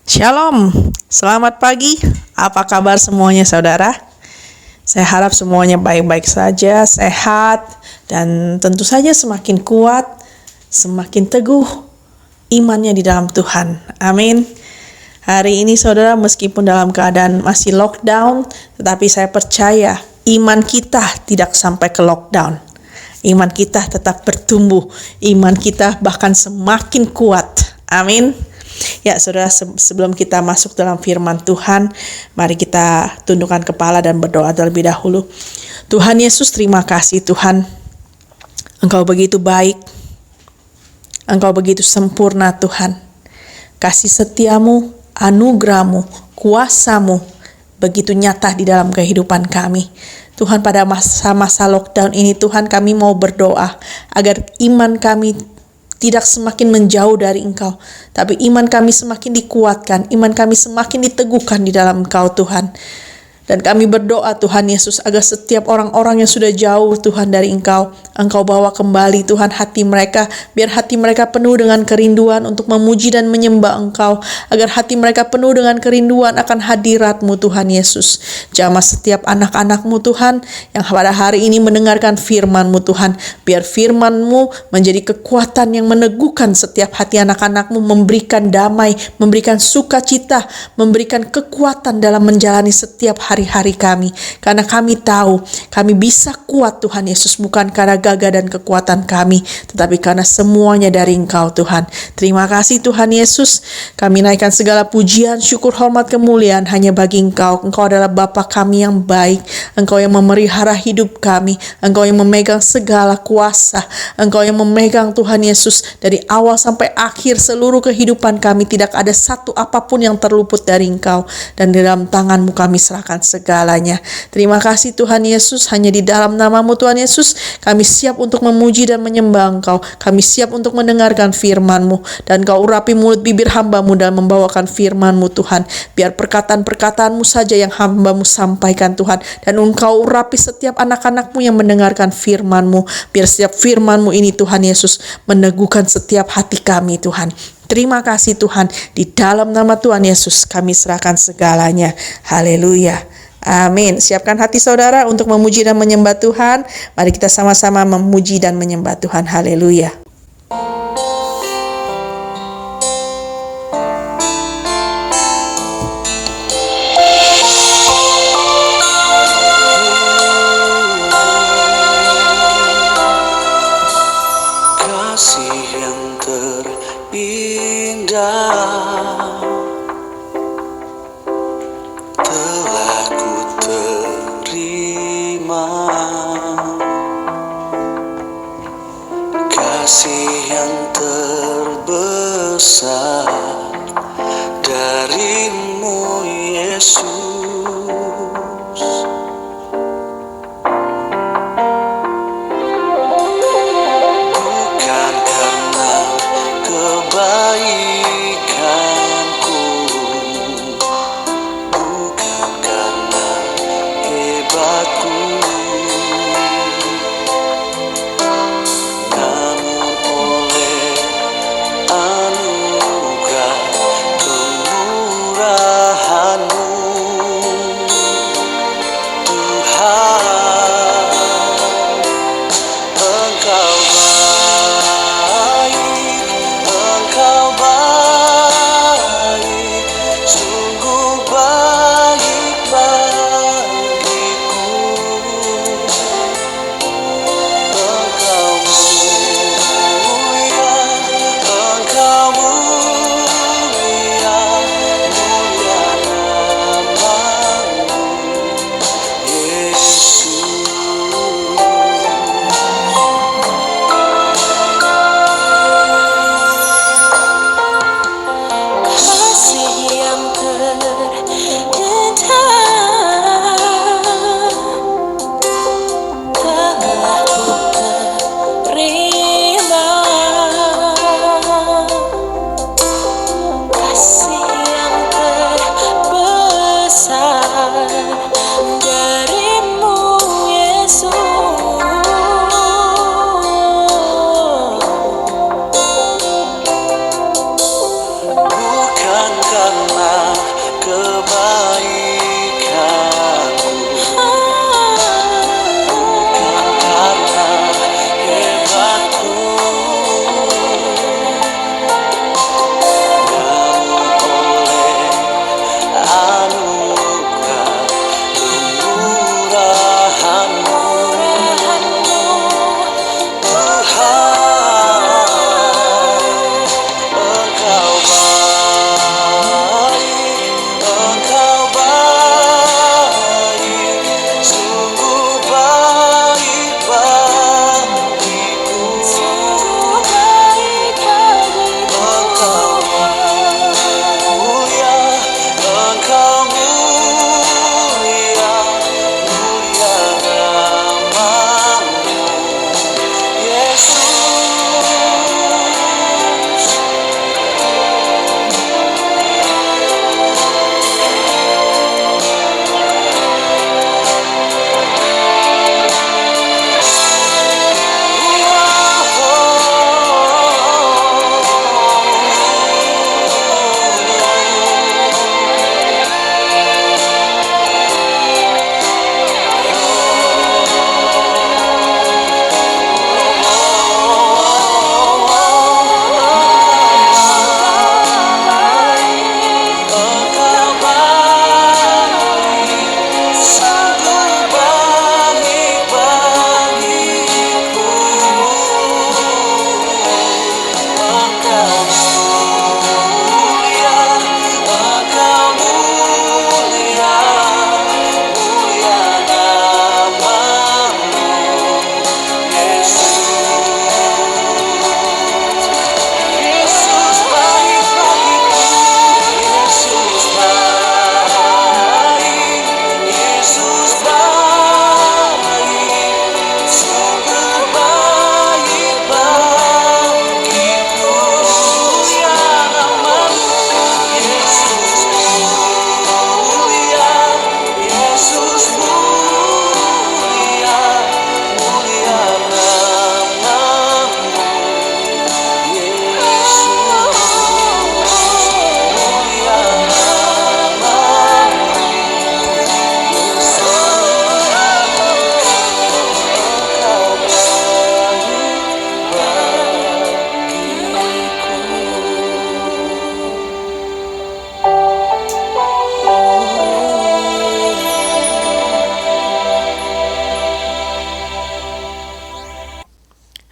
Shalom, selamat pagi. Apa kabar semuanya saudara? Saya harap semuanya baik-baik saja, sehat, dan tentu saja semakin kuat, semakin teguh imannya di dalam Tuhan. Amin. Hari ini saudara, meskipun dalam keadaan masih lockdown, tetapi saya percaya iman kita tidak sampai ke lockdown. Iman kita tetap bertumbuh, iman kita bahkan semakin kuat. Amin. Ya saudara, sebelum kita masuk dalam firman Tuhan, mari kita tundukkan kepala dan berdoa terlebih dahulu. Tuhan Yesus, terima kasih Tuhan. Engkau begitu baik, Engkau begitu sempurna Tuhan. Kasih setiamu, anugerahmu, kuasamu begitu nyata di dalam kehidupan kami. Tuhan, pada masa-masa lockdown ini Tuhan, kami mau berdoa agar iman kami tidak semakin menjauh dari Engkau, tapi iman kami semakin dikuatkan, iman kami semakin diteguhkan di dalam Engkau Tuhan. Dan kami berdoa Tuhan Yesus agar setiap orang-orang yang sudah jauh Tuhan dari Engkau, Engkau bawa kembali Tuhan hati mereka, biar hati mereka penuh dengan kerinduan untuk memuji dan menyembah Engkau, agar hati mereka penuh dengan kerinduan akan hadirat-Mu Tuhan Yesus. Jamah setiap anak-anak-Mu Tuhan yang pada hari ini mendengarkan firman-Mu Tuhan, biar firman-Mu menjadi kekuatan yang meneguhkan setiap hati anak-anak-Mu, memberikan damai, memberikan sukacita, memberikan kekuatan dalam menjalani setiap hari-hari kami, karena kami tahu kami bisa kuat Tuhan Yesus, bukan karena gagah dan kekuatan kami, tetapi karena semuanya dari Engkau Tuhan. Terima kasih Tuhan Yesus. Kami naikkan segala pujian, syukur, hormat, kemuliaan hanya bagi Engkau. Engkau adalah Bapa kami yang baik, Engkau yang memelihara hidup kami, Engkau yang memegang segala kuasa, Engkau yang memegang Tuhan Yesus dari awal sampai akhir seluruh kehidupan kami. Tidak ada satu apapun yang terluput dari Engkau, dan di dalam tangan-Mu kami serahkan segalanya. Terima kasih Tuhan Yesus. Hanya di dalam nama-Mu Tuhan Yesus kami siap untuk memuji dan menyembah Engkau. Kami siap untuk mendengarkan firman-Mu, dan Kau urapi mulut bibir hamba-Mu dalam membawakan firman-Mu Tuhan. Biar perkataan-perkataan-Mu saja yang hamba-Mu sampaikan Tuhan, dan Engkau urapi setiap anak-anak-Mu yang mendengarkan firman-Mu. Biar setiap firman-Mu ini Tuhan Yesus meneguhkan setiap hati kami Tuhan. Terima kasih Tuhan, di dalam nama Tuhan Yesus kami serahkan segalanya. Haleluya. Amin. Siapkan hati saudara untuk memuji dan menyembah Tuhan. Mari kita sama-sama memuji dan menyembah Tuhan. Haleluya. Kasih yang terindah telah ku terima, kasih yang terbesar dari-Mu Yesus. Bukan karena kebaikanku, bukan karena hebatku, namun oleh anugerah kemurahan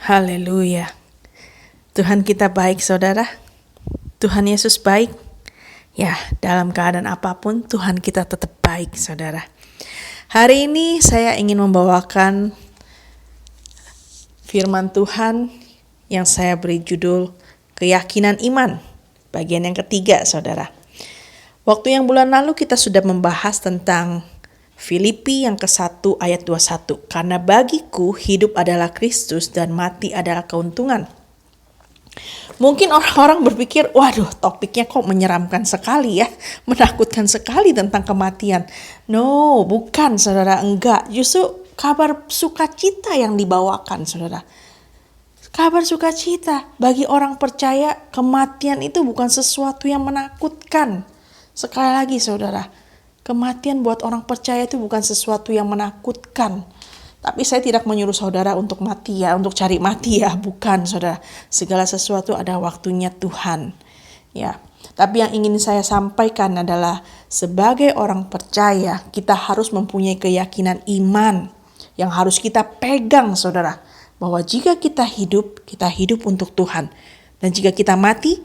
Haleluya. Tuhan kita baik, saudara. Tuhan Yesus baik. Ya, dalam keadaan apapun Tuhan kita tetap baik, saudara. Hari ini saya ingin membawakan firman Tuhan yang saya beri judul Keyakinan Iman, bagian yang ketiga, saudara. Waktu yang bulan lalu kita sudah membahas tentang Filipi yang ke-1 ayat 21. Karena bagiku hidup adalah Kristus dan mati adalah keuntungan. Mungkin orang-orang berpikir, waduh, topiknya kok menyeramkan sekali ya, menakutkan sekali tentang kematian. No, bukan, saudara, enggak. Justru kabar sukacita yang dibawakan, saudara. Kabar sukacita bagi orang percaya, kematian itu bukan sesuatu yang menakutkan. Sekali lagi, saudara, kematian buat orang percaya itu bukan sesuatu yang menakutkan. Tapi saya tidak menyuruh saudara untuk mati ya, untuk cari mati ya, bukan, saudara. Segala sesuatu ada waktunya Tuhan. Ya. Tapi yang ingin saya sampaikan adalah sebagai orang percaya, kita harus mempunyai keyakinan iman yang harus kita pegang, saudara. Bahwa jika kita hidup untuk Tuhan. Dan jika kita mati,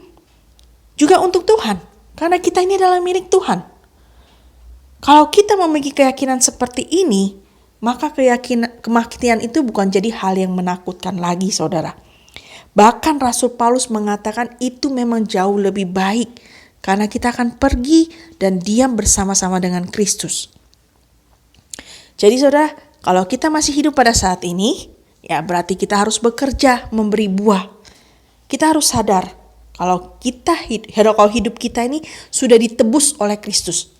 juga untuk Tuhan. Karena kita ini adalah milik Tuhan. Kalau kita memiliki keyakinan seperti ini, maka kematian itu bukan jadi hal yang menakutkan lagi, saudara. Bahkan Rasul Paulus mengatakan itu memang jauh lebih baik, karena kita akan pergi dan diam bersama-sama dengan Kristus. Jadi saudara, kalau kita masih hidup pada saat ini, ya berarti kita harus bekerja memberi buah. Kita harus sadar kalau hidup kita ini sudah ditebus oleh Kristus.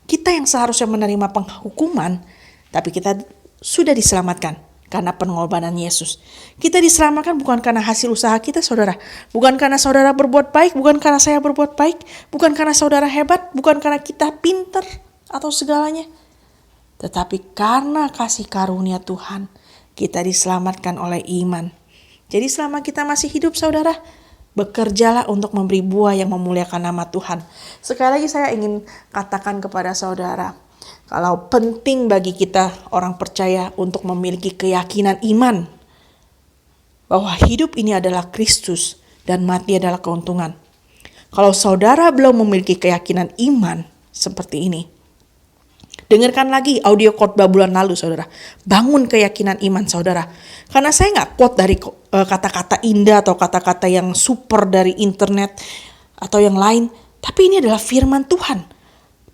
Kita yang seharusnya menerima penghukuman, tapi kita sudah diselamatkan karena pengorbanan Yesus. Kita diselamatkan bukan karena hasil usaha kita, saudara. Bukan karena saudara berbuat baik, bukan karena saya berbuat baik, bukan karena saudara hebat, bukan karena kita pintar atau segalanya. Tetapi karena kasih karunia Tuhan, kita diselamatkan oleh iman. Jadi selama kita masih hidup, saudara, bekerjalah untuk memberi buah yang memuliakan nama Tuhan. Sekali lagi saya ingin katakan kepada saudara, kalau penting bagi kita orang percaya untuk memiliki keyakinan iman bahwa hidup ini adalah Kristus dan mati adalah keuntungan. Kalau saudara belum memiliki keyakinan iman seperti ini, dengarkan lagi audio khotbah bulan lalu, saudara. Bangun keyakinan iman, saudara. Karena saya nggak quote dari kata-kata indah atau kata-kata yang super dari internet atau yang lain. Tapi ini adalah firman Tuhan.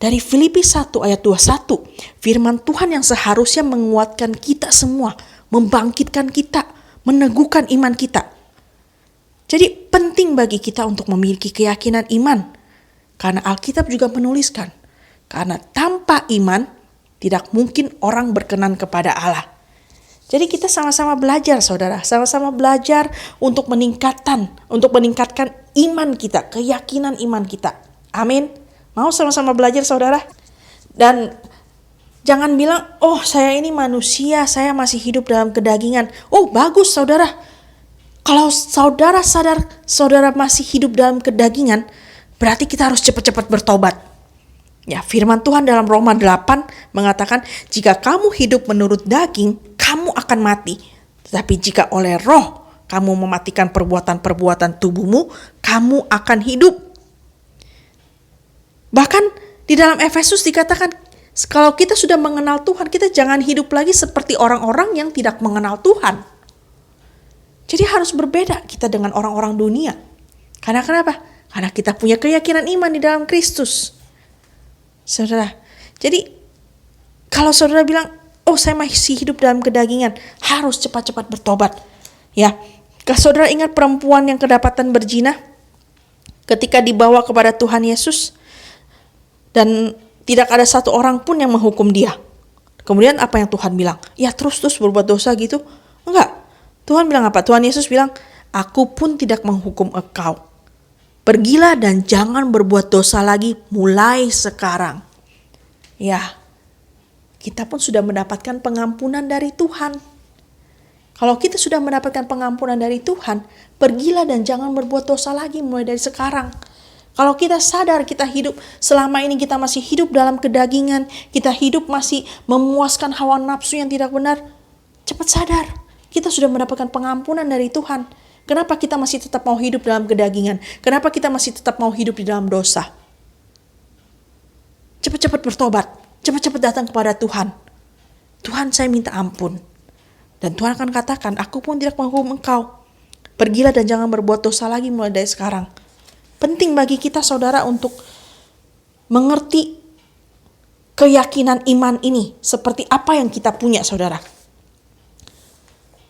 Dari Filipi 1 ayat 21. Firman Tuhan yang seharusnya menguatkan kita semua. Membangkitkan kita. Meneguhkan iman kita. Jadi penting bagi kita untuk memiliki keyakinan iman. Karena Alkitab juga menuliskan. Karena tanpa iman, tidak mungkin orang berkenan kepada Allah. Jadi kita sama-sama belajar, saudara. Sama-sama belajar untuk meningkatkan iman kita, keyakinan iman kita. Amin. Mau sama-sama belajar, saudara? Dan jangan bilang, oh saya ini manusia, saya masih hidup dalam kedagingan. Oh bagus, saudara. Kalau saudara sadar saudara masih hidup dalam kedagingan, berarti kita harus cepat-cepat bertobat. Ya, firman Tuhan dalam Roma 8 mengatakan, jika kamu hidup menurut daging, kamu akan mati. Tetapi jika oleh roh kamu mematikan perbuatan-perbuatan tubuhmu, kamu akan hidup. Bahkan di dalam Efesus dikatakan, kalau kita sudah mengenal Tuhan, kita jangan hidup lagi seperti orang-orang yang tidak mengenal Tuhan. Jadi harus berbeda kita dengan orang-orang dunia. Karena kenapa? Karena kita punya keyakinan iman di dalam Kristus. Saudara, jadi kalau saudara bilang, oh saya masih hidup dalam kedagingan, harus cepat-cepat bertobat. Ya, kalau saudara ingat perempuan yang kedapatan berzina ketika dibawa kepada Tuhan Yesus dan tidak ada satu orang pun yang menghukum dia. Kemudian apa yang Tuhan bilang? Ya terus berbuat dosa gitu? Enggak. Tuhan bilang apa? Tuhan Yesus bilang, aku pun tidak menghukum engkau. Pergilah dan jangan berbuat dosa lagi mulai sekarang. Ya, kita pun sudah mendapatkan pengampunan dari Tuhan. Kalau kita sudah mendapatkan pengampunan dari Tuhan, pergilah dan jangan berbuat dosa lagi mulai dari sekarang. Kalau kita sadar kita hidup, selama ini kita masih hidup dalam kedagingan, kita hidup masih memuaskan hawa nafsu yang tidak benar, cepat sadar. Kita sudah mendapatkan pengampunan dari Tuhan. Kenapa kita masih tetap mau hidup dalam kedagingan? Kenapa kita masih tetap mau hidup di dalam dosa? Cepat-cepat bertobat. Cepat-cepat datang kepada Tuhan. Tuhan, saya minta ampun. Dan Tuhan akan katakan, aku pun tidak menghukum engkau. Pergilah dan jangan berbuat dosa lagi mulai dari sekarang. Penting bagi kita saudara untuk mengerti keyakinan iman ini. Seperti apa yang kita punya saudara.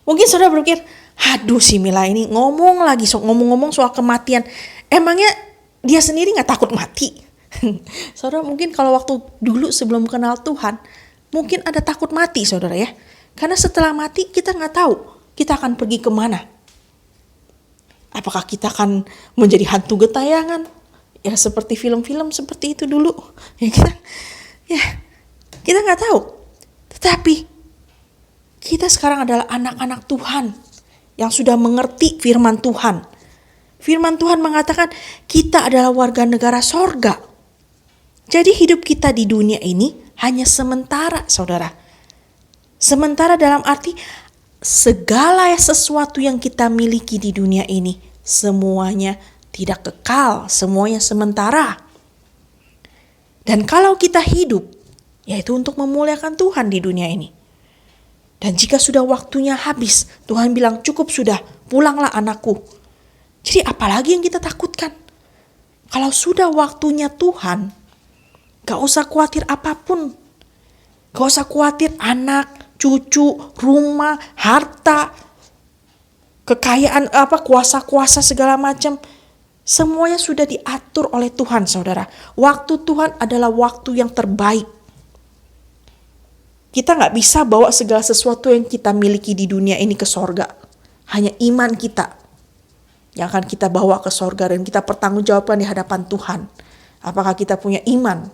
Mungkin saudara berpikir, aduh si Mila ini ngomong-ngomong soal kematian. Emangnya dia sendiri gak takut mati? Saudara mungkin kalau waktu dulu sebelum kenal Tuhan, mungkin ada takut mati saudara ya. Karena setelah mati kita gak tahu kita akan pergi kemana. Apakah kita akan menjadi hantu gentayangan? Ya seperti film-film seperti itu dulu. Kita gak tahu. Tetapi kita sekarang adalah anak-anak Tuhan yang sudah mengerti firman Tuhan. Firman Tuhan mengatakan kita adalah warga negara sorga. Jadi hidup kita di dunia ini hanya sementara saudara. Sementara dalam arti segala sesuatu yang kita miliki di dunia ini semuanya tidak kekal, semuanya sementara. Dan kalau kita hidup, yaitu untuk memuliakan Tuhan di dunia ini. Dan jika sudah waktunya habis, Tuhan bilang cukup sudah, pulanglah anakku. Jadi apalagi yang kita takutkan? Kalau sudah waktunya Tuhan, gak usah khawatir apapun. Gak usah khawatir anak, cucu, rumah, harta, kekayaan kuasa-kuasa segala macam. Semuanya sudah diatur oleh Tuhan saudara. Waktu Tuhan adalah waktu yang terbaik. Kita gak bisa bawa segala sesuatu yang kita miliki di dunia ini ke sorga. Hanya iman kita yang akan kita bawa ke sorga dan kita pertanggungjawabkan di hadapan Tuhan. Apakah kita punya iman?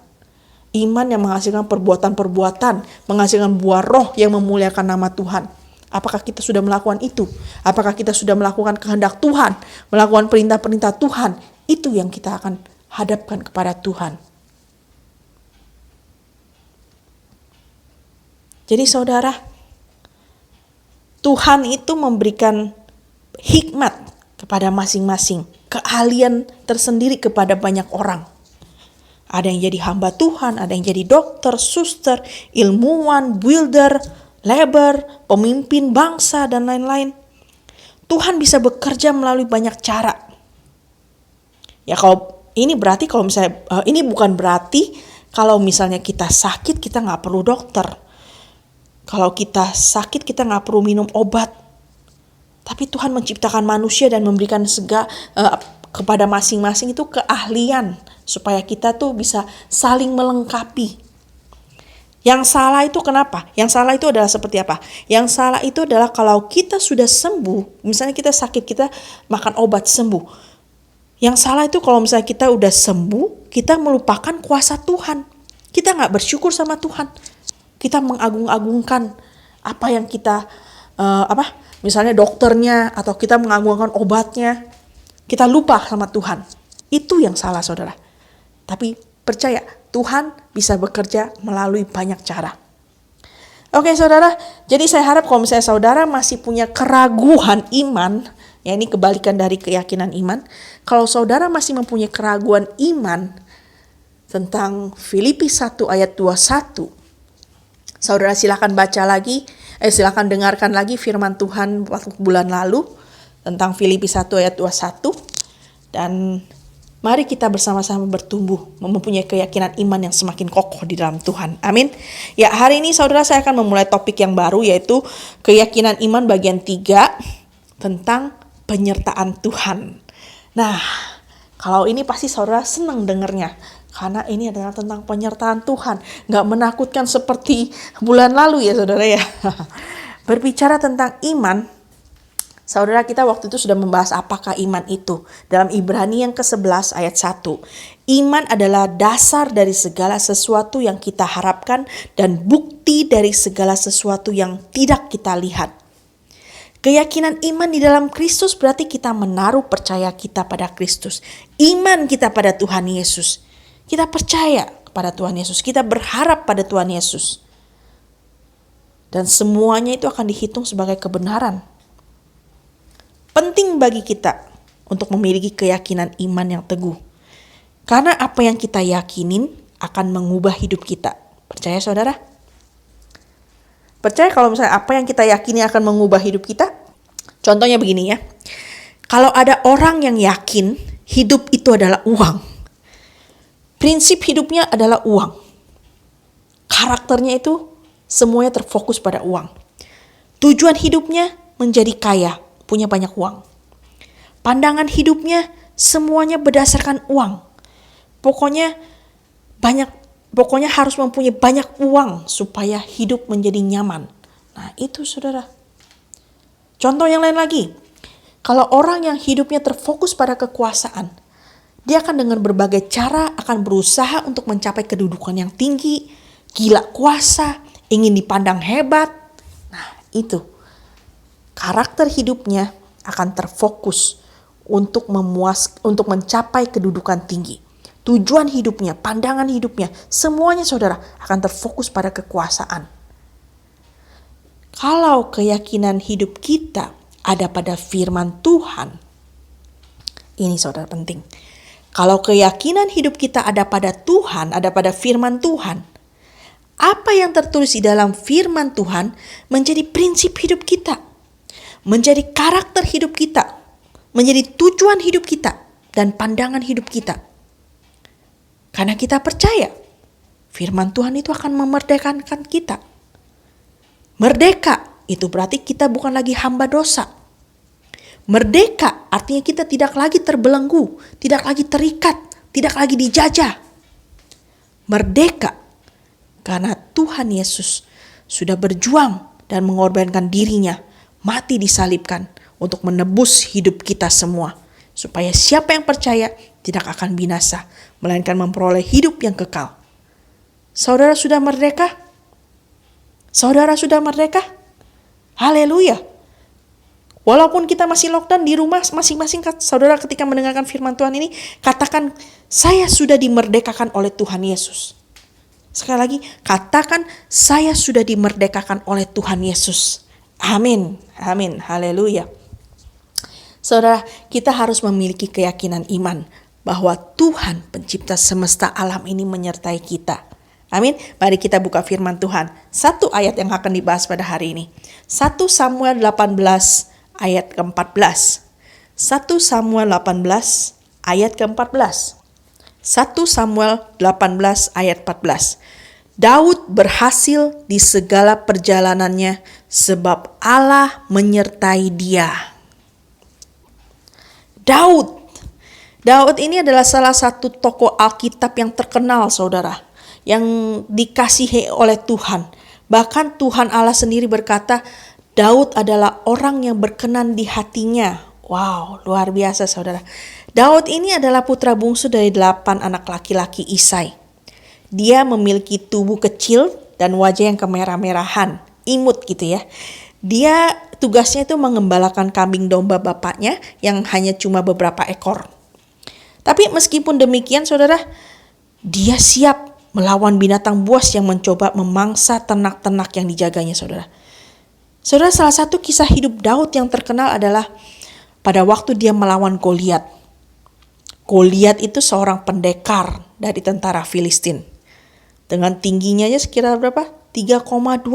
Iman yang menghasilkan perbuatan-perbuatan, menghasilkan buah roh yang memuliakan nama Tuhan. Apakah kita sudah melakukan itu? Apakah kita sudah melakukan kehendak Tuhan, melakukan perintah-perintah Tuhan? Itu yang kita akan hadapkan kepada Tuhan. Jadi saudara, Tuhan itu memberikan hikmat kepada masing-masing, keahlian tersendiri kepada banyak orang. Ada yang jadi hamba Tuhan, ada yang jadi dokter, suster, ilmuwan, builder, labor, pemimpin bangsa, dan lain-lain. Tuhan bisa bekerja melalui banyak cara. Ya ini bukan berarti kalau misalnya kita sakit kita nggak perlu dokter. Kalau kita sakit kita nggak perlu minum obat. Tapi Tuhan menciptakan manusia dan memberikan kepada masing-masing itu keahlian supaya kita tuh bisa saling melengkapi. Yang salah itu kenapa? Yang salah itu adalah seperti apa? Yang salah itu adalah kalau kita sudah sembuh, misalnya kita sakit, kita makan obat sembuh. Yang salah itu kalau misalnya kita udah sembuh, kita melupakan kuasa Tuhan. Kita nggak bersyukur sama Tuhan. Kita mengagung-agungkan apa yang kita, misalnya dokternya, atau kita mengagungkan obatnya. Kita lupa sama Tuhan. Itu yang salah saudara. Tapi percaya, Tuhan bisa bekerja melalui banyak cara. Oke saudara, jadi saya harap kalau misalnya saudara masih punya keraguan iman, ya ini kebalikan dari keyakinan iman. Kalau saudara masih mempunyai keraguan iman tentang Filipi 1 ayat 21, saudara silakan silakan dengarkan lagi firman Tuhan waktu bulan lalu tentang Filipi 1 ayat 21. Dan mari kita bersama-sama bertumbuh, mempunyai keyakinan iman yang semakin kokoh di dalam Tuhan. Amin. Ya, hari ini saudara saya akan memulai topik yang baru, yaitu keyakinan iman bagian 3 tentang penyertaan Tuhan. Nah, kalau ini pasti saudara senang dengarnya. Karena ini adalah tentang penyertaan Tuhan. Gak menakutkan seperti bulan lalu ya saudara ya. Berbicara tentang iman, saudara kita waktu itu sudah membahas apakah iman itu. Dalam Ibrani yang ke-11 ayat 1. Iman adalah dasar dari segala sesuatu yang kita harapkan dan bukti dari segala sesuatu yang tidak kita lihat. Keyakinan iman di dalam Kristus berarti kita menaruh percaya kita pada Kristus. Iman kita pada Tuhan Yesus. Kita percaya kepada Tuhan Yesus. Kita berharap pada Tuhan Yesus. Dan semuanya itu akan dihitung sebagai kebenaran. Penting bagi kita untuk memiliki keyakinan iman yang teguh. Karena apa yang kita yakinin akan mengubah hidup kita. Percaya saudara? Percaya kalau misalnya apa yang kita yakini akan mengubah hidup kita? Contohnya begini ya. Kalau ada orang yang yakin hidup itu adalah uang. Prinsip hidupnya adalah uang. Karakternya itu semuanya terfokus pada uang. Tujuan hidupnya menjadi kaya, punya banyak uang. Pandangan hidupnya semuanya berdasarkan uang. Pokoknya harus mempunyai banyak uang supaya hidup menjadi nyaman. Nah, itu saudara. Contoh yang lain lagi. Kalau orang yang hidupnya terfokus pada kekuasaan, dia akan dengan berbagai cara akan berusaha untuk mencapai kedudukan yang tinggi, gila kuasa, ingin dipandang hebat. Nah, itu. Karakter hidupnya akan terfokus untuk mencapai kedudukan tinggi. Tujuan hidupnya, pandangan hidupnya, semuanya saudara akan terfokus pada kekuasaan. Kalau keyakinan hidup kita ada pada firman Tuhan, ini saudara penting. Kalau keyakinan hidup kita ada pada Tuhan, ada pada firman Tuhan, apa yang tertulis di dalam firman Tuhan menjadi prinsip hidup kita, menjadi karakter hidup kita, menjadi tujuan hidup kita, dan pandangan hidup kita. Karena kita percaya firman Tuhan itu akan memerdekakan kita. Merdeka itu berarti kita bukan lagi hamba dosa. Merdeka artinya kita tidak lagi terbelenggu, tidak lagi terikat, tidak lagi dijajah. Merdeka karena Tuhan Yesus sudah berjuang dan mengorbankan dirinya, mati disalibkan untuk menebus hidup kita semua. Supaya siapa yang percaya tidak akan binasa, melainkan memperoleh hidup yang kekal. Saudara sudah merdeka? Saudara sudah merdeka? Haleluya. Walaupun kita masih lockdown di rumah masing-masing, saudara ketika mendengarkan firman Tuhan ini, katakan, saya sudah dimerdekakan oleh Tuhan Yesus. Sekali lagi, katakan, saya sudah dimerdekakan oleh Tuhan Yesus. Amin. Amin. Haleluya. Saudara, kita harus memiliki keyakinan iman bahwa Tuhan pencipta semesta alam ini menyertai kita. Amin. Mari kita buka firman Tuhan. Satu ayat yang akan dibahas pada hari ini. 1 Samuel 18 ayat ke-14. 1 Samuel 18 ayat ke-14. 1 Samuel 18 ayat 14. Daud berhasil di segala perjalanannya sebab Allah menyertai dia. Daud ini adalah salah satu tokoh Alkitab yang terkenal saudara, yang dikasihi oleh Tuhan. Bahkan Tuhan Allah sendiri berkata, Daud adalah orang yang berkenan di hatinya. Wow, luar biasa saudara. Daud ini adalah putra bungsu dari 8 anak laki-laki Isai. Dia memiliki tubuh kecil dan wajah yang kemerah-merahan, imut gitu ya. Dia tugasnya itu mengembalakan kambing domba bapaknya yang hanya cuma beberapa ekor. Tapi meskipun demikian saudara, dia siap melawan binatang buas yang mencoba memangsa ternak-ternak yang dijaganya saudara. Saudara, salah satu kisah hidup Daud yang terkenal adalah pada waktu dia melawan Goliat. Goliat itu seorang pendekar dari tentara Filistin. Dengan tingginya sekitar berapa? 3,2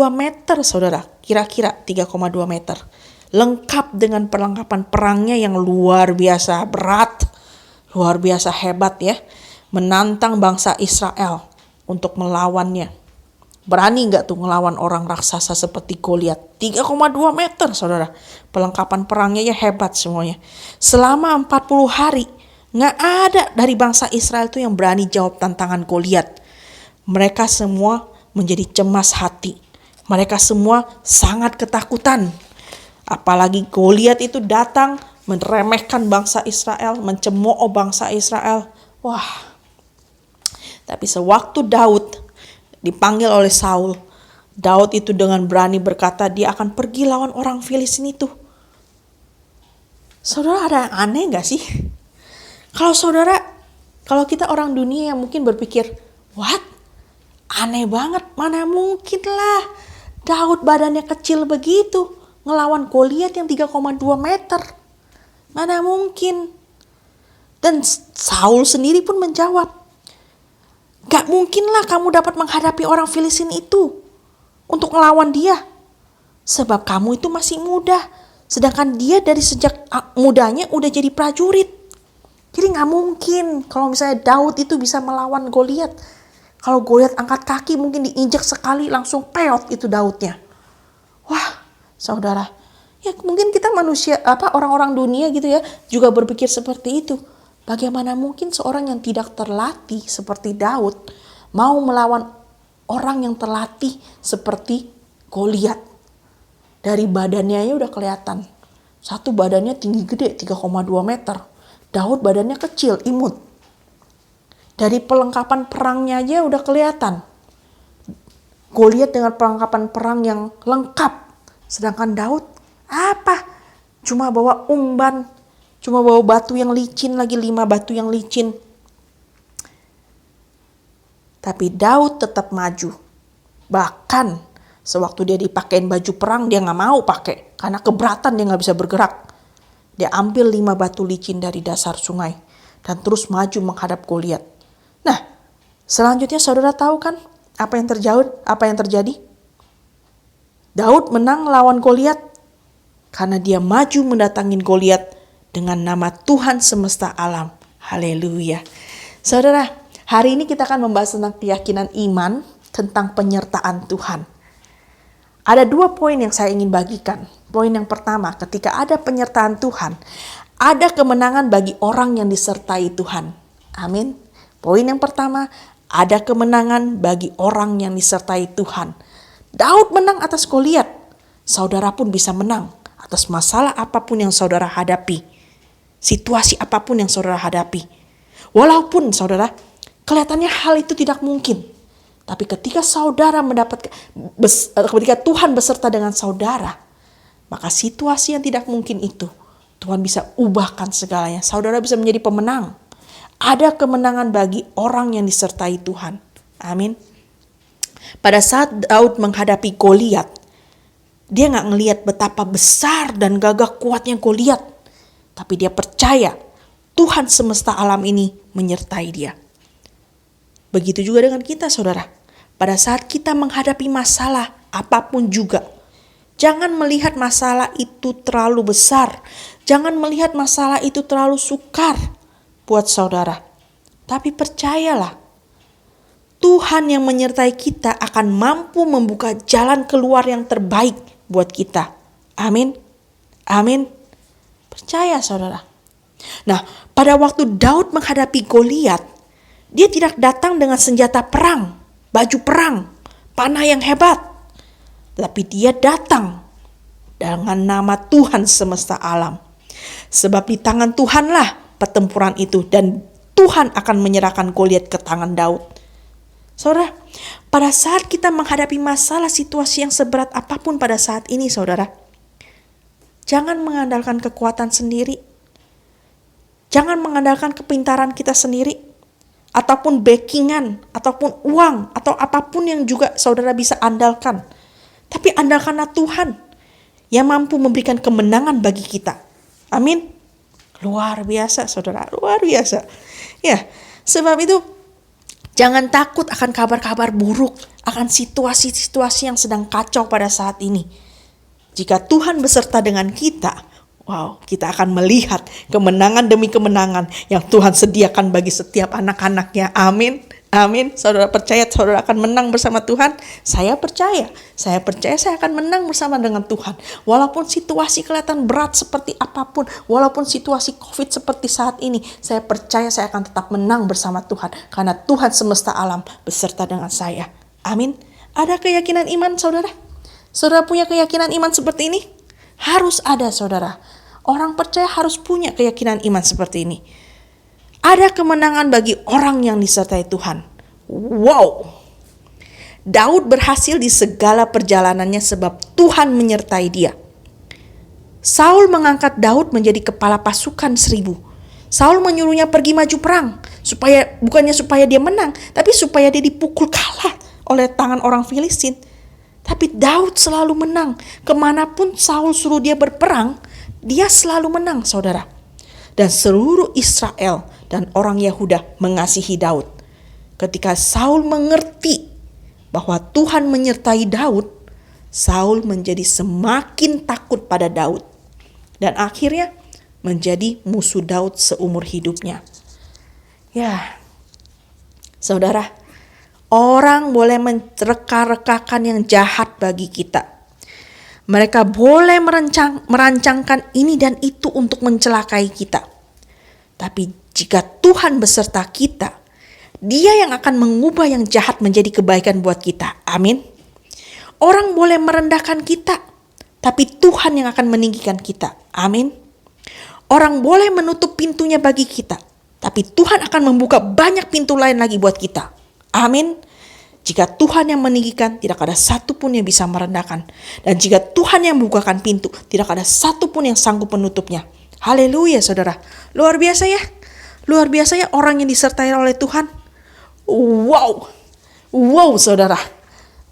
meter saudara, kira-kira 3,2 meter. Lengkap dengan perlengkapan perangnya yang luar biasa berat, luar biasa hebat ya. Menantang bangsa Israel untuk melawannya. Berani gak tuh ngelawan orang raksasa seperti Goliat? 3,2 meter saudara. Perlengkapan perangnya ya hebat semuanya. Selama 40 hari gak ada dari bangsa Israel itu yang berani jawab tantangan Goliat. Mereka semua menjadi cemas hati. Mereka semua sangat ketakutan. Apalagi Goliat itu datang meremehkan bangsa Israel, mencemooh bangsa Israel. Wah. Tapi sewaktu Daud dipanggil oleh Saul, Daud itu dengan berani berkata dia akan pergi lawan orang Filistin itu. Saudara, ada yang aneh gak sih? Kalau kita orang dunia yang mungkin berpikir, what? Aneh banget, mana mungkin lah Daud badannya kecil begitu, ngelawan Goliat yang 3,2 meter. Mana mungkin. Dan Saul sendiri pun menjawab, gak mungkinlah kamu dapat menghadapi orang Filistin itu untuk ngelawan dia. Sebab kamu itu masih muda. Sedangkan dia dari sejak mudanya udah jadi prajurit. Jadi gak mungkin kalau misalnya Daud itu bisa melawan Goliat. Kalau Goliat angkat kaki mungkin diinjak sekali langsung peot itu Daudnya. Wah, saudara, ya mungkin kita manusia orang-orang dunia gitu ya juga berpikir seperti itu. Bagaimana mungkin seorang yang tidak terlatih seperti Daud mau melawan orang yang terlatih seperti Goliat? Dari badannya aja udah kelihatan. Satu badannya tinggi gede 3,2 meter. Daud badannya kecil, imut. Dari perlengkapan perangnya aja udah kelihatan. Goliat dengan perlengkapan perang yang lengkap. Sedangkan Daud apa? Cuma bawa umban. Cuma bawa batu yang licin, lagi 5 batu yang licin. Tapi Daud tetap maju. Bahkan sewaktu dia dipakein baju perang, dia gak mau pakai. Karena keberatan dia gak bisa bergerak. Dia ambil 5 batu licin dari dasar sungai. Dan terus maju menghadap Goliat. Nah, selanjutnya saudara tahu kan apa yang terjadi? Daud menang lawan Goliat karena dia maju mendatangin Goliat dengan nama Tuhan semesta alam. Haleluya. Saudara, hari ini kita akan membahas tentang keyakinan iman, tentang penyertaan Tuhan. Ada 2 poin yang saya ingin bagikan. Poin yang pertama, ketika ada penyertaan Tuhan, ada kemenangan bagi orang yang disertai Tuhan. Amin. Poin yang pertama, ada kemenangan bagi orang yang disertai Tuhan. Daud menang atas Goliat. Saudara pun bisa menang atas masalah apapun yang saudara hadapi. Situasi apapun yang saudara hadapi. Walaupun saudara, kelihatannya hal itu tidak mungkin. Tapi ketika ketika Tuhan beserta dengan saudara, maka situasi yang tidak mungkin itu, Tuhan bisa ubahkan segalanya. Saudara bisa menjadi pemenang. Ada kemenangan bagi orang yang disertai Tuhan. Amin. Pada saat Daud menghadapi Goliat, dia gak ngelihat betapa besar dan gagah kuatnya Goliat. Tapi dia percaya Tuhan semesta alam ini menyertai dia. Begitu juga dengan kita, saudara. Pada saat kita menghadapi masalah apapun juga, jangan melihat masalah itu terlalu besar. Jangan melihat masalah itu terlalu sukar buat saudara. Tapi percayalah, Tuhan yang menyertai kita akan mampu membuka jalan keluar yang terbaik buat kita. Amin. Amin. Percaya saudara. Nah, pada waktu Daud menghadapi Goliat, dia tidak datang dengan senjata perang, baju perang, panah yang hebat. Tapi dia datang dengan nama Tuhan semesta alam. Sebab di tangan Tuhanlah pertempuran itu, dan Tuhan akan menyerahkan Goliat ke tangan Daud. Saudara, pada saat kita menghadapi masalah situasi yang seberat apapun pada saat ini, saudara, jangan mengandalkan kekuatan sendiri. Jangan mengandalkan kepintaran kita sendiri, ataupun backingan, ataupun uang, atau apapun yang juga saudara bisa andalkan. Tapi andalkanlah Tuhan yang mampu memberikan kemenangan bagi kita. Amin. Luar biasa saudara, luar biasa. Ya, sebab itu jangan takut akan kabar-kabar buruk, akan situasi-situasi yang sedang kacau pada saat ini. Jika Tuhan beserta dengan kita, kita akan melihat kemenangan demi kemenangan yang Tuhan sediakan bagi setiap anak-anaknya. Amin. Amin. Saudara percaya saudara akan menang bersama Tuhan? Saya percaya saya akan menang bersama dengan Tuhan. Walaupun situasi kelihatan berat seperti apapun, walaupun situasi COVID seperti saat ini, saya percaya saya akan tetap menang bersama Tuhan. Karena Tuhan semesta alam beserta dengan saya. Amin. Ada keyakinan iman saudara? Saudara punya keyakinan iman seperti ini? Harus ada saudara. Orang percaya harus punya keyakinan iman seperti ini. Ada kemenangan bagi orang yang disertai Tuhan. Wow. Daud berhasil di segala perjalanannya sebab Tuhan menyertai dia. Saul mengangkat Daud menjadi kepala pasukan 1000. Saul menyuruhnya pergi maju perang. Bukannya supaya dia menang, tapi supaya dia dipukul kalah oleh tangan orang Filistin. Tapi Daud selalu menang. Kemanapun Saul suruh dia berperang, dia selalu menang, saudara. Dan seluruh Israel dan orang Yehuda mengasihi Daud. Ketika Saul mengerti bahwa Tuhan menyertai Daud, Saul menjadi semakin takut pada Daud. Dan akhirnya menjadi musuh Daud seumur hidupnya. Ya, saudara, orang boleh mereka-rekakan yang jahat bagi kita. Mereka boleh merancangkan ini dan itu untuk mencelakai kita. Tapi jika Tuhan beserta kita, Dia yang akan mengubah yang jahat menjadi kebaikan buat kita. Amin. Orang boleh merendahkan kita, tapi Tuhan yang akan meninggikan kita. Amin. Orang boleh menutup pintunya bagi kita, tapi Tuhan akan membuka banyak pintu lain lagi buat kita. Amin. Jika Tuhan yang meninggikan, tidak ada satupun yang bisa merendahkan. Dan jika Tuhan yang membukakan pintu, tidak ada satupun yang sanggup menutupnya. Haleluya, saudara. Luar biasa ya. Luar biasa ya orang yang disertai oleh Tuhan. Wow. Wow, saudara.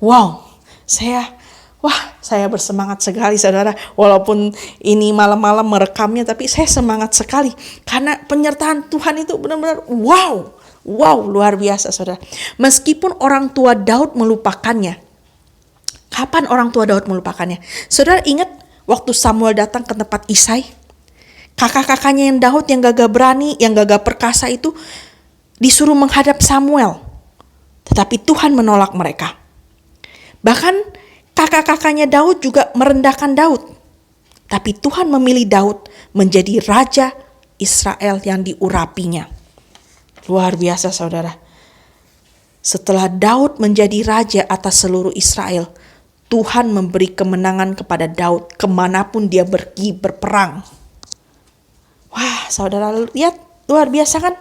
Wow. Saya bersemangat sekali, saudara. Walaupun ini malam-malam merekamnya, tapi saya semangat sekali. Karena penyertaan Tuhan itu benar-benar wow. Wow, luar biasa, saudara. Meskipun orang tua Daud melupakannya. Kapan orang tua Daud melupakannya? Saudara ingat waktu Samuel datang ke tempat Isai? Kakak-kakaknya yang Daud yang gagah berani, yang gagah perkasa itu disuruh menghadap Samuel. Tetapi Tuhan menolak mereka. Bahkan kakak-kakaknya Daud juga merendahkan Daud. Tapi Tuhan memilih Daud menjadi raja Israel yang diurapinya. Luar biasa, saudara. Setelah Daud menjadi raja atas seluruh Israel, Tuhan memberi kemenangan kepada Daud kemanapun dia pergi berperang. Wah, saudara lihat, luar biasa kan?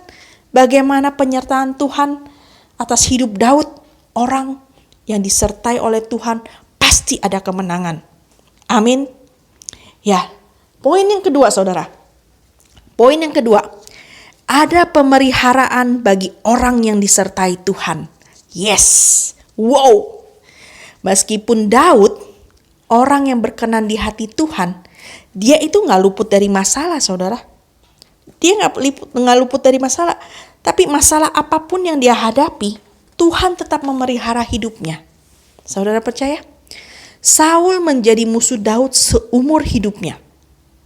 Bagaimana penyertaan Tuhan atas hidup Daud. Orang yang disertai oleh Tuhan pasti ada kemenangan. Amin. Ya, poin yang kedua, saudara. Poin yang kedua, ada pemeliharaan bagi orang yang disertai Tuhan. Yes. Wow. Meskipun Daud, orang yang berkenan di hati Tuhan, dia itu gak luput dari masalah, saudara. Dia gak luput dari masalah. Tapi masalah apapun yang dia hadapi, Tuhan tetap memelihara hidupnya. Saudara percaya? Saul menjadi musuh Daud seumur hidupnya.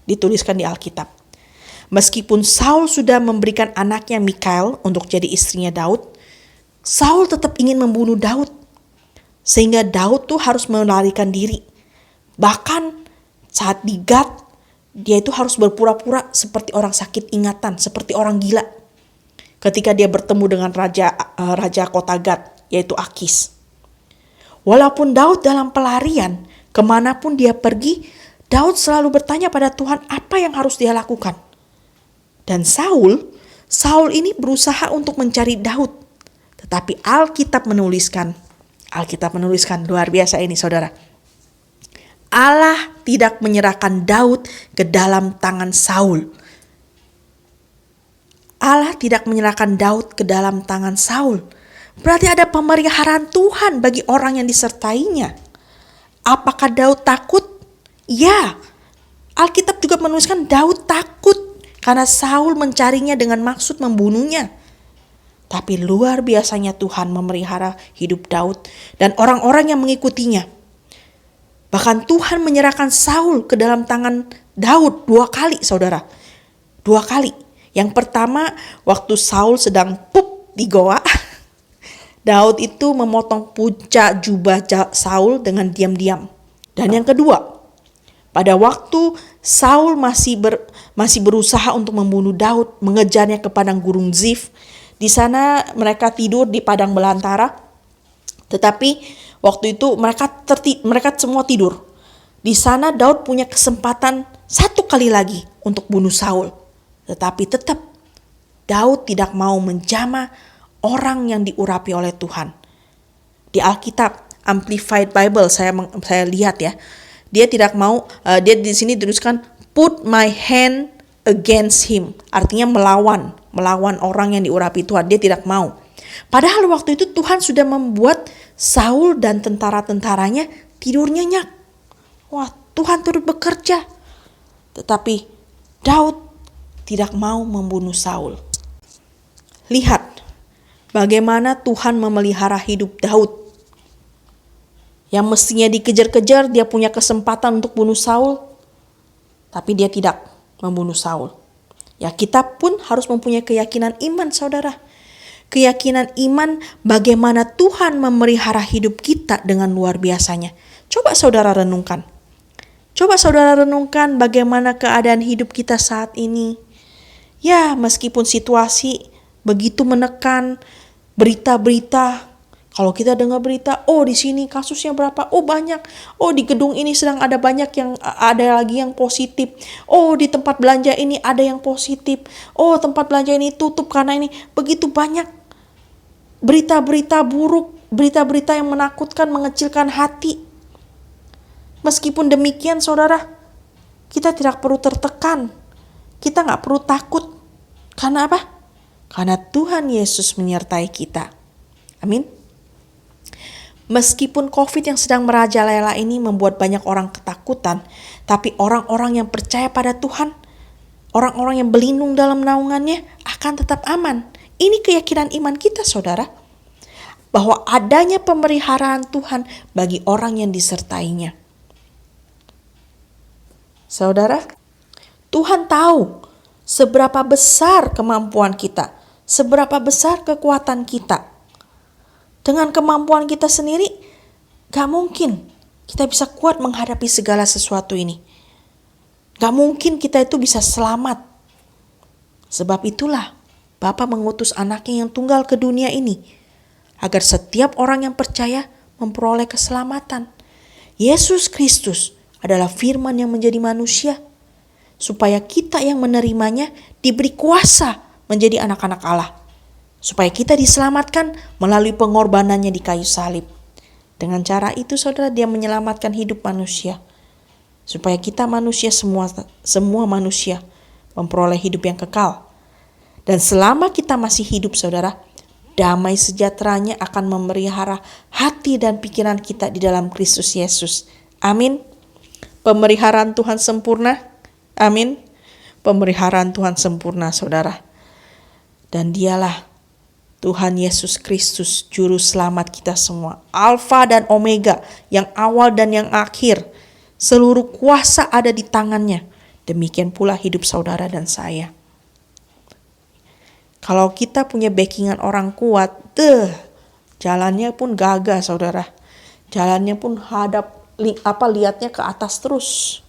Dituliskan di Alkitab. Meskipun Saul sudah memberikan anaknya Mikhail untuk jadi istrinya Daud, Saul tetap ingin membunuh Daud. Sehingga Daud tuh harus melarikan diri. Bahkan saat di Gat, dia itu harus berpura-pura seperti orang sakit ingatan, seperti orang gila. Ketika dia bertemu dengan raja kota Gat, yaitu Akis. Walaupun Daud dalam pelarian, kemanapun dia pergi, Daud selalu bertanya pada Tuhan apa yang harus dia lakukan. Dan Saul ini berusaha untuk mencari Daud. Tetapi Alkitab menuliskan luar biasa ini, saudara. Allah tidak menyerahkan Daud ke dalam tangan Saul. Allah tidak menyerahkan Daud ke dalam tangan Saul. Berarti ada pemeliharaan Tuhan bagi orang yang disertainya. Apakah Daud takut? Ya. Alkitab juga menuliskan Daud takut karena Saul mencarinya dengan maksud membunuhnya. Tapi luar biasanya Tuhan memelihara hidup Daud dan orang-orang yang mengikutinya. Bahkan Tuhan menyerahkan Saul ke dalam tangan Daud 2 kali, saudara. 2 kali. Yang pertama, waktu Saul sedang di goa, Daud itu memotong puncak jubah Saul dengan diam-diam. Dan yang kedua, pada waktu Saul masih berusaha untuk membunuh Daud, mengejarnya ke padang gurun Zif. Di sana mereka tidur di padang belantara. Tetapi waktu itu mereka semua tidur. Di sana Daud punya kesempatan 1 kali lagi untuk bunuh Saul. Tetapi tetap Daud tidak mau menjamah orang yang diurapi oleh Tuhan. Di Alkitab Amplified Bible saya lihat ya. Dia tidak mau, dia di sini tuliskan put my hand against him. Artinya melawan orang yang diurapi Tuhan. Dia tidak mau. Padahal waktu itu Tuhan sudah membuat Saul dan tentara-tentaranya tidur nyenyak. Wah, Tuhan turut bekerja. Tetapi Daud tidak mau membunuh Saul. Lihat bagaimana Tuhan memelihara hidup Daud. Yang mestinya dikejar-kejar, dia punya kesempatan untuk bunuh Saul, tapi dia tidak membunuh Saul. Ya, kita pun harus mempunyai keyakinan iman, saudara. Keyakinan iman bagaimana Tuhan memelihara hidup kita dengan luar biasanya. Coba saudara renungkan. Coba saudara renungkan bagaimana keadaan hidup kita saat ini. Ya, meskipun situasi begitu menekan, berita-berita, kalau kita dengar berita, oh di sini kasusnya berapa? Oh banyak. Oh di gedung ini sedang ada banyak yang ada lagi yang positif. Oh di tempat belanja ini ada yang positif. Oh tempat belanja ini tutup karena ini. Begitu banyak berita-berita buruk, berita-berita yang menakutkan, mengecilkan hati. Meskipun demikian saudara, kita tidak perlu tertekan. Kita gak perlu takut. Karena apa? Karena Tuhan Yesus menyertai kita. Amin. Meskipun COVID yang sedang merajalela ini membuat banyak orang ketakutan, tapi orang-orang yang percaya pada Tuhan, orang-orang yang berlindung dalam naungannya akan tetap aman. Ini keyakinan iman kita, saudara. Bahwa adanya pemeliharaan Tuhan bagi orang yang disertainya. Saudara, Tuhan tahu seberapa besar kemampuan kita, seberapa besar kekuatan kita. Dengan kemampuan kita sendiri, gak mungkin kita bisa kuat menghadapi segala sesuatu ini. Gak mungkin kita itu bisa selamat. Sebab itulah Bapa mengutus anaknya yang tunggal ke dunia ini, agar setiap orang yang percaya memperoleh keselamatan. Yesus Kristus adalah firman yang menjadi manusia, supaya kita yang menerimanya diberi kuasa menjadi anak-anak Allah. Supaya kita diselamatkan melalui pengorbanannya di kayu salib. Dengan cara itu saudara, dia menyelamatkan hidup manusia. Supaya kita manusia semua manusia memperoleh hidup yang kekal. Dan selama kita masih hidup saudara, damai sejahteranya akan memelihara hati dan pikiran kita di dalam Kristus Yesus. Amin. Pemeliharaan Tuhan sempurna. Amin. Pemeliharaan Tuhan sempurna saudara. Dan dialah Tuhan Yesus Kristus, Juru Selamat kita semua. Alfa dan Omega, yang awal dan yang akhir. Seluruh kuasa ada di tangannya. Demikian pula hidup saudara dan saya. Kalau kita punya backingan orang kuat, jalannya pun gagah saudara. Jalannya pun lihatnya ke atas terus.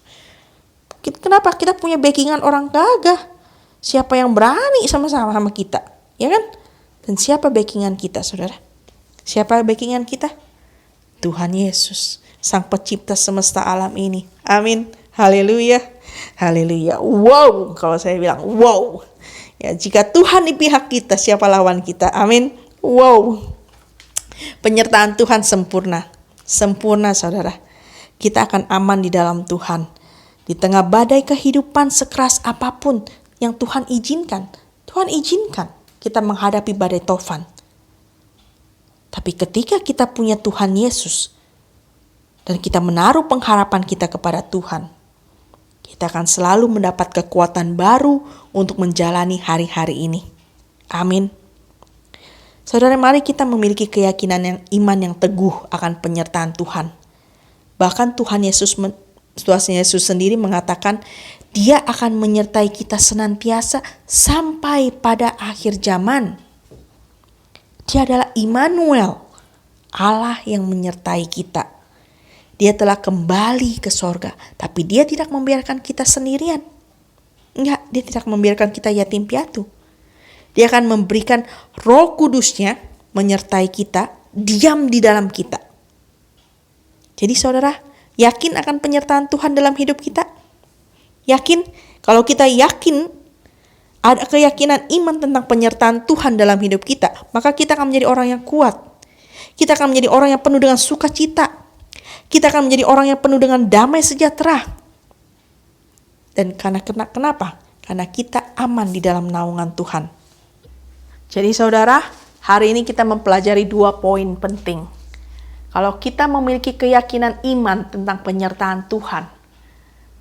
Kenapa? Kita punya backingan orang gagah. Siapa yang berani sama-sama sama kita? Ya kan? Dan siapa backingan kita, saudara? Siapa backingan kita? Tuhan Yesus, Sang Pencipta semesta alam ini. Amin. Haleluya. Haleluya. Wow, kalau saya bilang wow. Ya, jika Tuhan di pihak kita, siapa lawan kita? Amin. Wow. Penyertaan Tuhan sempurna. Sempurna, saudara. Kita akan aman di dalam Tuhan. Di tengah badai kehidupan sekeras apapun yang Tuhan izinkan. Tuhan izinkan kita menghadapi badai tofan. Tapi ketika kita punya Tuhan Yesus dan kita menaruh pengharapan kita kepada Tuhan, kita akan selalu mendapat kekuatan baru untuk menjalani hari-hari ini. Amin. Saudara, mari kita memiliki keyakinan iman yang teguh akan penyertaan Tuhan. Bahkan Tuhan Yesus sendiri mengatakan Dia akan menyertai kita senantiasa sampai pada akhir zaman. Dia adalah Immanuel, Allah yang menyertai kita. Dia telah kembali ke sorga, tapi Dia tidak membiarkan kita sendirian. Enggak, Dia tidak membiarkan kita yatim piatu. Dia akan memberikan Roh Kudus-Nya menyertai kita, diam di dalam kita. Jadi saudara, yakin akan penyertaan Tuhan dalam hidup kita? Yakin? Kalau kita yakin, ada keyakinan iman tentang penyertaan Tuhan dalam hidup kita, maka kita akan menjadi orang yang kuat. Kita akan menjadi orang yang penuh dengan sukacita. Kita akan menjadi orang yang penuh dengan damai sejahtera. Dan kenapa? Karena kita aman di dalam naungan Tuhan. Jadi saudara, hari ini kita mempelajari 2 poin penting. Kalau kita memiliki keyakinan iman tentang penyertaan Tuhan,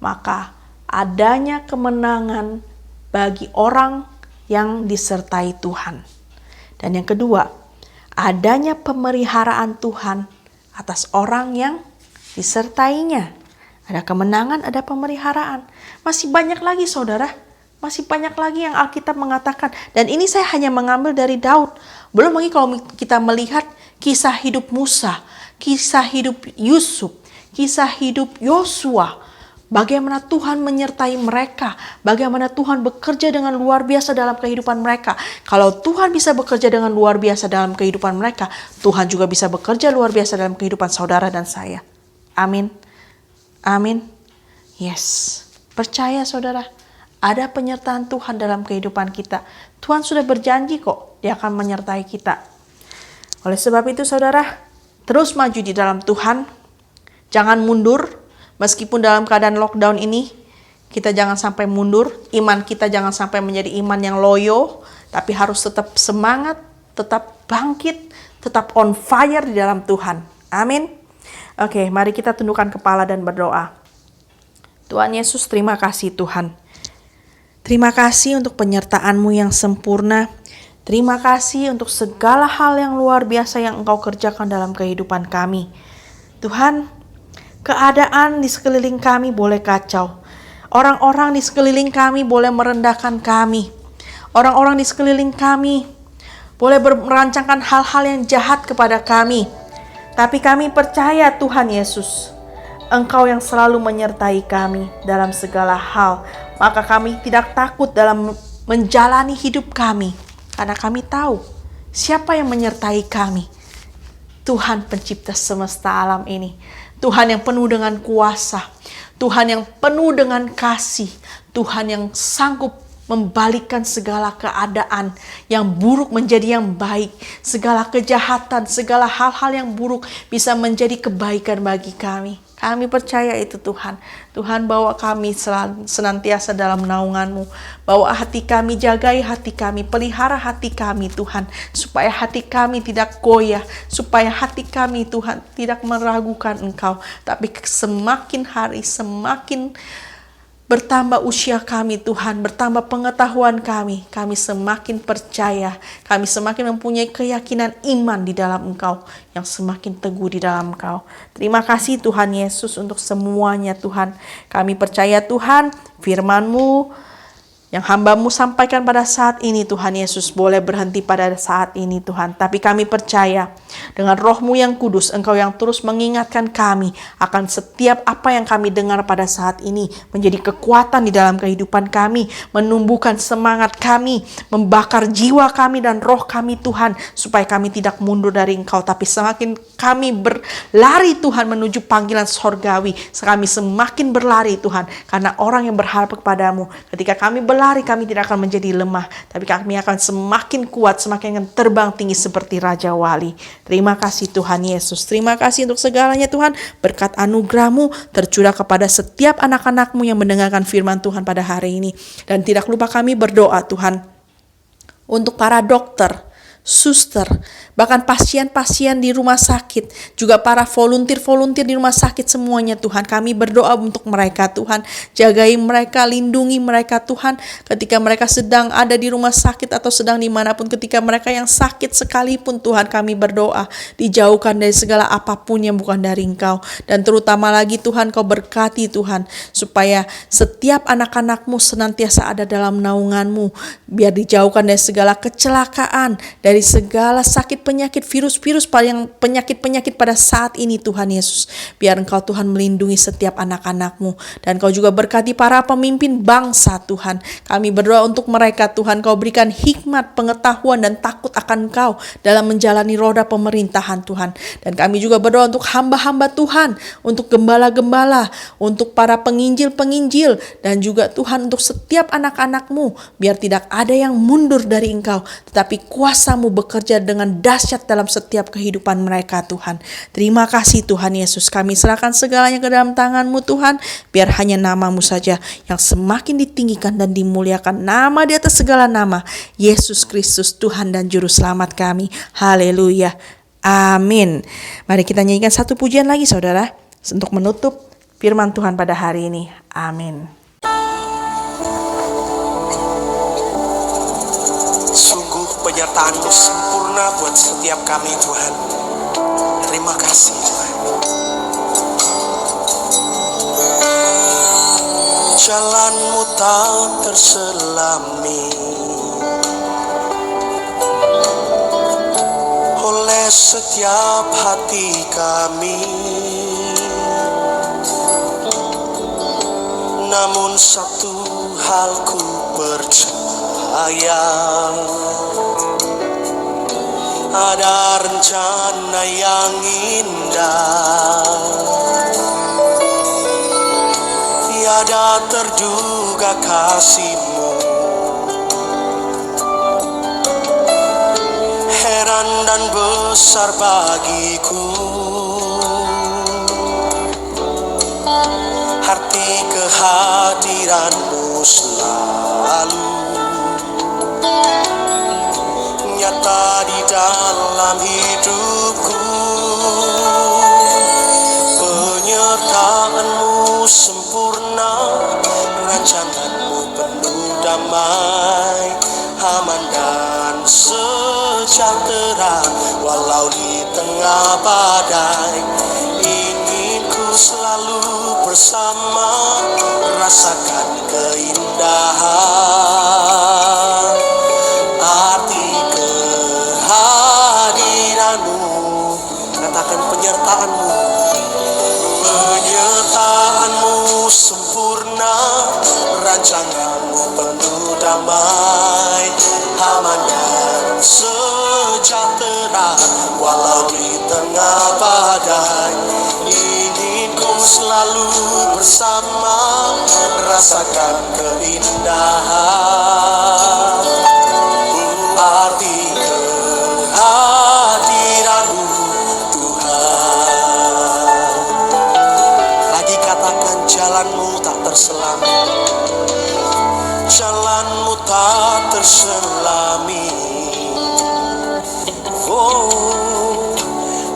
maka adanya kemenangan bagi orang yang disertai Tuhan. Dan yang kedua, adanya pemeliharaan Tuhan atas orang yang disertainya. Ada kemenangan, ada pemeliharaan. Masih banyak lagi saudara, masih banyak lagi yang Alkitab mengatakan. Dan ini saya hanya mengambil dari Daud. Belum lagi kalau kita melihat kisah hidup Musa, kisah hidup Yusuf, kisah hidup Yosua. Bagaimana Tuhan menyertai mereka, bagaimana Tuhan bekerja dengan luar biasa dalam kehidupan mereka. Kalau Tuhan bisa bekerja dengan luar biasa dalam kehidupan mereka, Tuhan juga bisa bekerja luar biasa dalam kehidupan saudara dan saya. Amin. Amin. Yes. Percaya saudara, ada penyertaan Tuhan dalam kehidupan kita. Tuhan sudah berjanji kok, Dia akan menyertai kita. Oleh sebab itu saudara, terus maju di dalam Tuhan. Jangan mundur. Meskipun dalam keadaan lockdown ini, kita jangan sampai mundur. Iman kita jangan sampai menjadi iman yang loyo. Tapi harus tetap semangat, tetap bangkit, tetap on fire di dalam Tuhan. Amin. Oke, mari kita tundukkan kepala dan berdoa. Tuhan Yesus, terima kasih Tuhan. Terima kasih untuk penyertaan-Mu yang sempurna. Terima kasih untuk segala hal yang luar biasa yang Engkau kerjakan dalam kehidupan kami. Tuhan, keadaan di sekeliling kami boleh kacau. Orang-orang di sekeliling kami boleh merendahkan kami. Orang-orang di sekeliling kami boleh merancangkan hal-hal yang jahat kepada kami. Tapi kami percaya Tuhan Yesus, Engkau yang selalu menyertai kami dalam segala hal. Maka kami tidak takut dalam menjalani hidup kami. Karena kami tahu siapa yang menyertai kami. Tuhan pencipta semesta alam ini. Tuhan yang penuh dengan kuasa. Tuhan yang penuh dengan kasih. Tuhan yang sanggup membalikkan segala keadaan yang buruk menjadi yang baik. Segala kejahatan, segala hal-hal yang buruk bisa menjadi kebaikan bagi kami. Kami percaya itu Tuhan. Tuhan, bawa kami senantiasa dalam naungan-Mu. Bawa hati kami, jagai hati kami, pelihara hati kami Tuhan. Supaya hati kami tidak goyah. Supaya hati kami Tuhan tidak meragukan Engkau. Tapi semakin hari, semakin bertambah usia kami Tuhan, bertambah pengetahuan kami semakin percaya, kami semakin mempunyai keyakinan iman di dalam Engkau, yang semakin teguh di dalam Engkau. Terima kasih Tuhan Yesus untuk semuanya Tuhan. Kami percaya Tuhan, firman-Mu yang hamba-Mu sampaikan pada saat ini Tuhan Yesus boleh berhenti pada saat ini Tuhan. Tapi kami percaya dengan Roh-Mu yang kudus, Engkau yang terus mengingatkan kami akan setiap apa yang kami dengar pada saat ini menjadi kekuatan di dalam kehidupan kami, menumbuhkan semangat kami, membakar jiwa kami dan roh kami Tuhan, supaya kami tidak mundur dari Engkau, tapi semakin kami berlari Tuhan menuju panggilan sorgawi. Kami semakin berlari Tuhan, karena orang yang berharap kepadamu, ketika kami berlari kami tidak akan menjadi lemah, tapi kami akan semakin kuat, semakin akan terbang tinggi seperti Raja Wali. Terima kasih Tuhan Yesus. Terima kasih untuk segalanya Tuhan. Berkat anugerah-Mu tercurah kepada setiap anak-anak-Mu yang mendengarkan firman Tuhan pada hari ini. Dan tidak lupa kami berdoa Tuhan untuk para dokter, suster, bahkan pasien-pasien di rumah sakit, juga para volunteer-volunteer di rumah sakit semuanya Tuhan. Kami berdoa untuk mereka Tuhan. Jagai mereka, lindungi mereka Tuhan. Ketika mereka sedang ada di rumah sakit atau sedang dimanapun, ketika mereka yang sakit sekalipun Tuhan, kami berdoa dijauhkan dari segala apapun yang bukan dari Engkau. Dan terutama lagi Tuhan, Kau berkati Tuhan, supaya setiap anak-anak-Mu senantiasa ada dalam naungan-Mu. Biar dijauhkan dari segala kecelakaan, dari segala sakit penyakit, virus-virus, penyakit-penyakit pada saat ini Tuhan Yesus. Biar Engkau Tuhan melindungi setiap anak-anak-Mu. Dan Kau juga berkati para pemimpin bangsa Tuhan. Kami berdoa untuk mereka Tuhan, Kau berikan hikmat, pengetahuan dan takut akan Engkau dalam menjalani roda pemerintahan Tuhan. Dan kami juga berdoa untuk hamba-hamba Tuhan, untuk gembala-gembala, untuk para penginjil-penginjil, dan juga Tuhan untuk setiap anak-anak-Mu. Biar tidak ada yang mundur dari Engkau, tetapi kuasa-Mu bekerja dengan dahsyat dalam setiap kehidupan mereka Tuhan. Terima kasih Tuhan Yesus. Kami serahkan segalanya ke dalam tangan-Mu Tuhan. Biar hanya nama-Mu saja yang semakin ditinggikan dan dimuliakan. Nama di atas segala nama, Yesus Kristus Tuhan dan Juru Selamat kami. Haleluya. Amin. Mari kita nyanyikan satu pujian lagi saudara, untuk menutup firman Tuhan pada hari ini. Amin. Sungguh penyertaan-Mu sempurna buat setiap kami Tuhan. Terima kasih Tuhan. Jalan-Mu tak terselami oleh setiap hati kami, namun satu hal ku percaya, ada rencana yang indah, tiada terduga kasih-Mu. Heran dan besar bagiku arti kehadiran-Mu selalu nyata di dalam hidupku. Penyertaan-Mu sempurna, rancangan-Mu penuh damai, aman dan sejahtera walau di tengah badai. Ingin ku selalu bersama, rasakan keindahan arti kehadiran-Mu. Katakan penyertaan-Mu. Penyertaan-Mu sempurna, rancangan-Mu penuh damai, aman dan sejahtera walau di tengah badai. Ingin ku selalu bersama, rasakan keindahan arti kehadiran-Mu Tuhan. Lagi katakan, jalan-Mu tak terselami, jalan-Mu tak terselami, oh,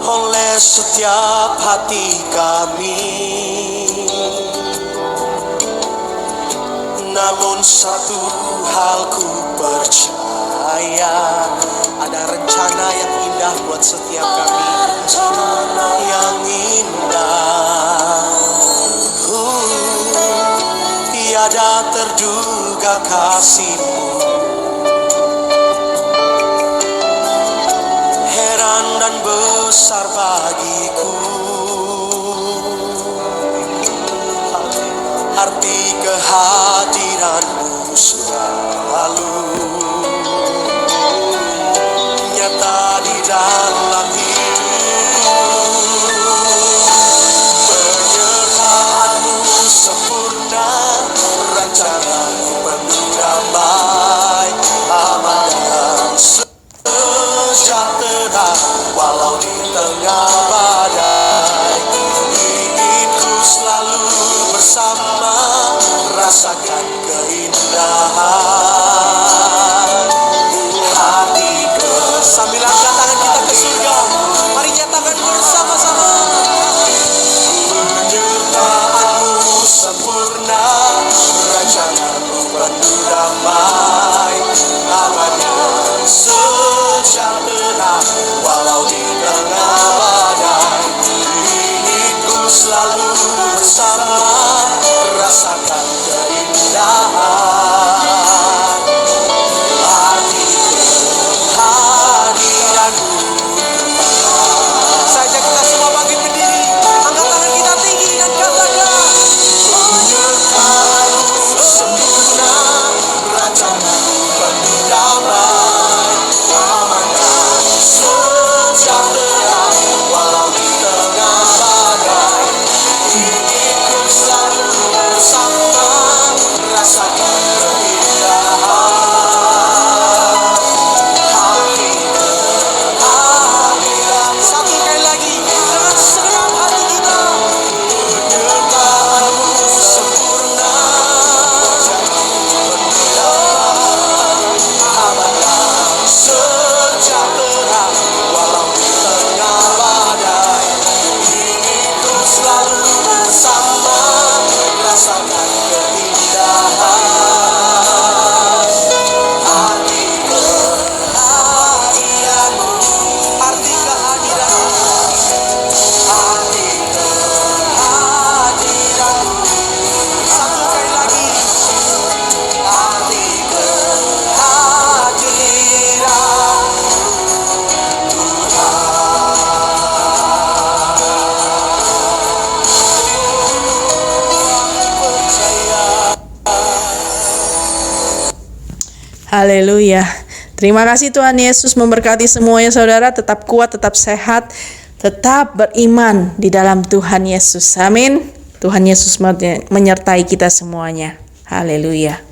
oleh setiap hati kami, namun satu hal ku percaya, ada rencana yang indah buat setiap kami, rencana yang indah, tiada terduga kasih-Mu. Heran dan besar bagiku arti kehadiran-Mu selalu nyata di dalam hidupku. Penyertaan-Mu sempurna, rancangan-Mu penuh damai, aman dan sejahtera walau di tengah badai. Ingin ku selalu bersama, rasakan keindahan hati ke. Sambil angkat tangan kita ke surga, mari nyatakan bersama-sama. Penyertaan-Mu sempurna, rancangan-Mu penuh damai, aman dan sejahtera walau di tengah badai. Haleluya. Terima kasih Tuhan Yesus memberkati semuanya saudara. Tetap kuat, tetap sehat, tetap beriman di dalam Tuhan Yesus. Amin. Tuhan Yesus menyertai kita semuanya. Haleluya.